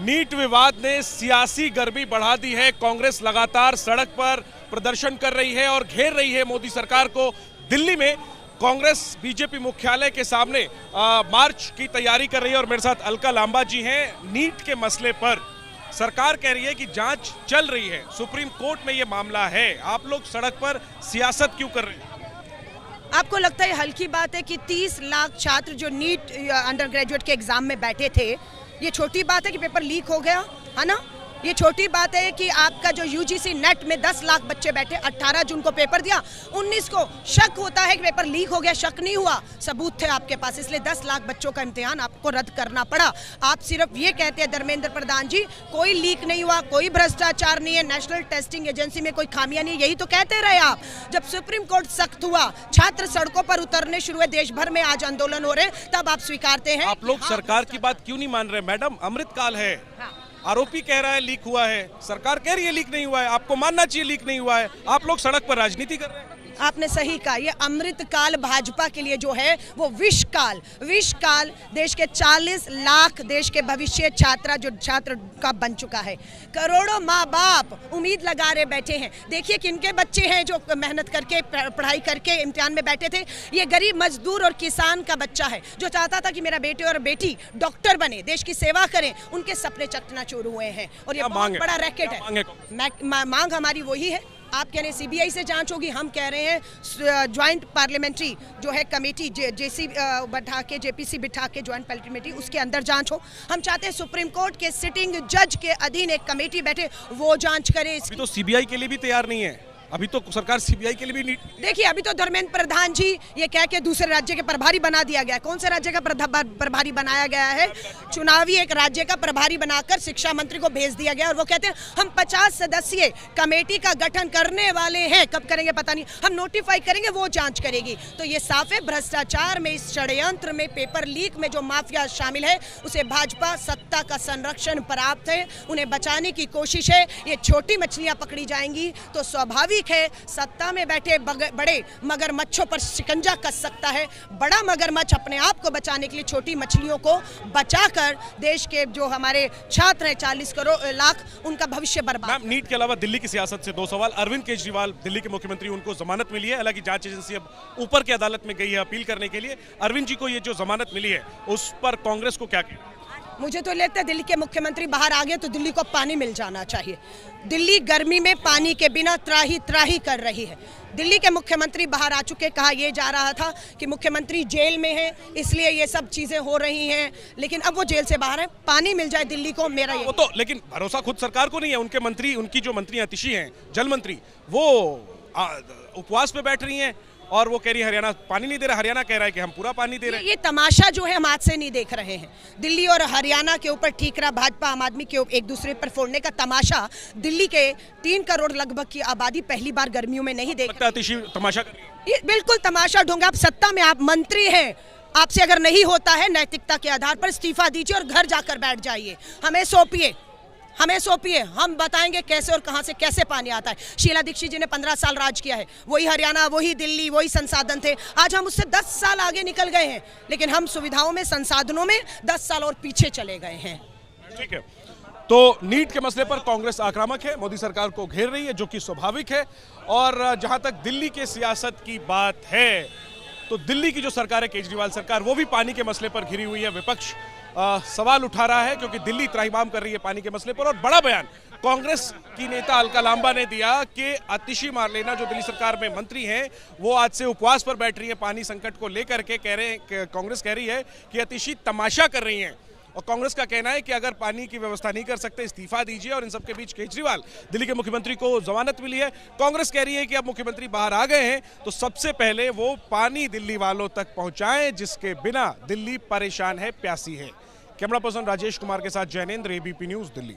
NEET विवाद ने सियासी गर्मी बढ़ा दी है। कांग्रेस लगातार सड़क पर प्रदर्शन कर रही है और घेर रही है मोदी सरकार को। दिल्ली में कांग्रेस बीजेपी मुख्यालय के सामने मार्च की तैयारी कर रही है और मेरे साथ अलका लांबा जी हैं। नीट के मसले पर सरकार कह रही है कि जांच चल रही है, सुप्रीम कोर्ट में यह मामला है, आप लोग सड़क पर सियासत क्यों कर रहे हैं? आपको लगता है हल्की बात है कि 30 लाख छात्र जो नीट अंडर ग्रेजुएट के एग्जाम में बैठे थे, ये छोटी बात है कि पेपर लीक हो गया है ना? ये छोटी बात है कि आपका जो यूजीसी नेट में 10 लाख बच्चे बैठे, 18 जून को पेपर दिया, 19 को शक होता है कि पेपर लीक हो गया, शक नहीं हुआ, सबूत थे आपके पास, इसलिए 10 लाख बच्चों का इम्तिहान आपको रद्द करना पड़ा। आप सिर्फ ये कहते हैं धर्मेंद्र प्रधान जी, कोई लीक नहीं हुआ, कोई भ्रष्टाचार नहीं है, नेशनल टेस्टिंग एजेंसी में कोई खामियां नहीं है, यही तो कहते रहे आप। जब सुप्रीम कोर्ट सख्त हुआ, छात्र सड़कों पर उतरने शुरू हुए, देश भर में आज आंदोलन हो रहे हैं, तब आप स्वीकारते हैं। आप लोग सरकार की बात क्यों नहीं मान रहे? मैडम, अमृतकाल है, आरोपी कह रहा है लीक हुआ है, सरकार कह रही है लीक नहीं हुआ है, आपको मानना चाहिए लीक नहीं हुआ है, आप लोग सड़क पर राजनीति कर रहे हैं। आपने सही कहा, ये अमृतकाल भाजपा के लिए जो है वो विषकाल देश के 40 लाख देश के भविष्य छात्र का बन चुका है। करोड़ों माँ बाप उम्मीद लगा रहे बैठे हैं। देखिए किनके बच्चे हैं जो मेहनत करके पढ़ाई करके इम्तिहान में बैठे थे। ये गरीब मजदूर और किसान का बच्चा है जो चाहता था कि मेरा बेटे और बेटी डॉक्टर बने, देश की सेवा करें, उनके सपने चकनाचूर हुए हैं और ये बहुत बड़ा रैकेट है। मांग हमारी वही है। आप कह रहे हैं सीबीआई से जांच होगी, हम कह रहे हैं ज्वाइंट पार्लियामेंट्री जो है कमेटी जेपीसी बिठा के ज्वाइंट पार्लियामेंट्री उसके अंदर जांच हो। हम चाहते हैं सुप्रीम कोर्ट के सिटिंग जज के अधीन एक कमेटी बैठे, वो जांच करे। अभी तो सीबीआई के लिए भी तैयार नहीं है, अभी तो सरकार सीबीआई के लिए भी नहीं। देखिए अभी तो धर्मेंद्र प्रधान जी ये कह के दूसरे राज्य के प्रभारी बना दिया गया। कौन से राज्य का प्रभारी बनाया गया है? चुनावी एक राज्य का प्रभारी बनाकर शिक्षा मंत्री को भेज दिया गया और वो कहते हैं हम 50 सदस्यीय कमेटी का गठन करने वाले हैं। कब करेंगे पता नहीं, हम नोटिफाई करेंगे, वो जांच करेगी। तो ये साफ है भ्रष्टाचार में, इस षड्यंत्र में, पेपर लीक में जो माफिया शामिल है उसे भाजपा सत्ता का संरक्षण प्राप्त है, उन्हें बचाने की कोशिश है। ये छोटी मछलियां पकड़ी जाएंगी तो स्वाभाविक है सत्ता में बैठे बड़े मगरमच्छों पर शिकंजा कस सकता है। बड़ा मगरमच्छ अपने आप को बचाने के लिए छोटी मछलियों को बचाकर देश के जो हमारे छात्र हैं 40 लाख, उनका भविष्य बर्बाद। नीट के अलावा दिल्ली की सियासत से 2 सवाल। अरविंद केजरीवाल दिल्ली के मुख्यमंत्री, उनको जमानत मिली है, हालांकि जांच एजेंसी अब ऊपर की अदालत में गई है अपील करने के लिए। अरविंद जी को ये जो जमानत मिली है उस पर कांग्रेस को क्या कहना? मुझे तो लगता है दिल्ली के मुख्यमंत्री बाहर आ गए तो दिल्ली को पानी मिल जाना चाहिए। दिल्ली गर्मी में पानी के बिना त्राही त्राही कर रही है। दिल्ली के मुख्यमंत्री बाहर आ चुके, कहा यह जा रहा था कि मुख्यमंत्री जेल में है इसलिए ये सब चीजें हो रही हैं, लेकिन अब वो जेल से बाहर है, पानी मिल जाए दिल्ली को, मेरा ये। वो तो लेकिन भरोसा खुद सरकार को नहीं है। उनके मंत्री, उनकी जो मंत्री आतिशी हैं, जल मंत्री, वो उपवास पे बैठ रही हैं और वो कह रही है हरियाणा पानी नहीं दे रहा, हरियाणा कह रहा है कि हम पूरा पानी दे रहे हैं। ये तमाशा जो है हम आज से नहीं देख रहे हैं। दिल्ली और हरियाणा के ऊपर ठीकरा भाजपा आम आदमी के एक दूसरे पर फोड़ने का तमाशा दिल्ली के 3 करोड़ लगभग की आबादी पहली बार गर्मियों में नहीं देख। तमाशा ये बिल्कुल तमाशा ढूंढा। आप सत्ता में, आप मंत्री हैं, आपसे अगर नहीं होता है नैतिकता के आधार पर इस्तीफा दीजिए और घर जाकर बैठ जाइए। हमें सौंपिए, हम बताएंगे कैसे और कहां से कैसे पानी आता है। शीला दीक्षित जी ने 15 साल राज किया है, वही हरियाणा, वही दिल्ली, वही संसाधन थे। आज हम उससे 10 साल आगे निकल गए हैं, लेकिन हम सुविधाओं में, संसाधनों में 10 साल और पीछे चले गए हैं। ठीक है, तो नीट के मसले पर कांग्रेस आक्रामक है, मोदी सरकार को घेर रही है, जो कि स्वाभाविक है। और जहां तक दिल्ली के सियासत की बात है तो दिल्ली की जो सरकार है, केजरीवाल सरकार, वो भी पानी के मसले पर घिरी हुई है। विपक्ष सवाल उठा रहा है क्योंकि दिल्ली त्राहिमाम कर रही है पानी के मसले पर। और बड़ा बयान कांग्रेस की नेता अलका लांबा ने दिया कि आतिशी मारलेना जो दिल्ली सरकार में मंत्री हैं, वो आज से उपवास पर बैठ रही है पानी संकट को लेकर के। कांग्रेस कह रही है कि आतिशी तमाशा कर रही हैं और कांग्रेस का कहना है कि अगर पानी की व्यवस्था नहीं कर सकते इस्तीफा दीजिए। और इन सबके बीच केजरीवाल, दिल्ली के मुख्यमंत्री को जमानत मिली है। कांग्रेस कह रही है कि अब मुख्यमंत्री बाहर आ गए हैं तो सबसे पहले वो पानी दिल्ली वालों तक पहुंचाएं जिसके बिना दिल्ली परेशान है, प्यासी है। कैमरा पर्सन राजेश कुमार के साथ जैनेंद्र, एबीपी न्यूज, दिल्ली।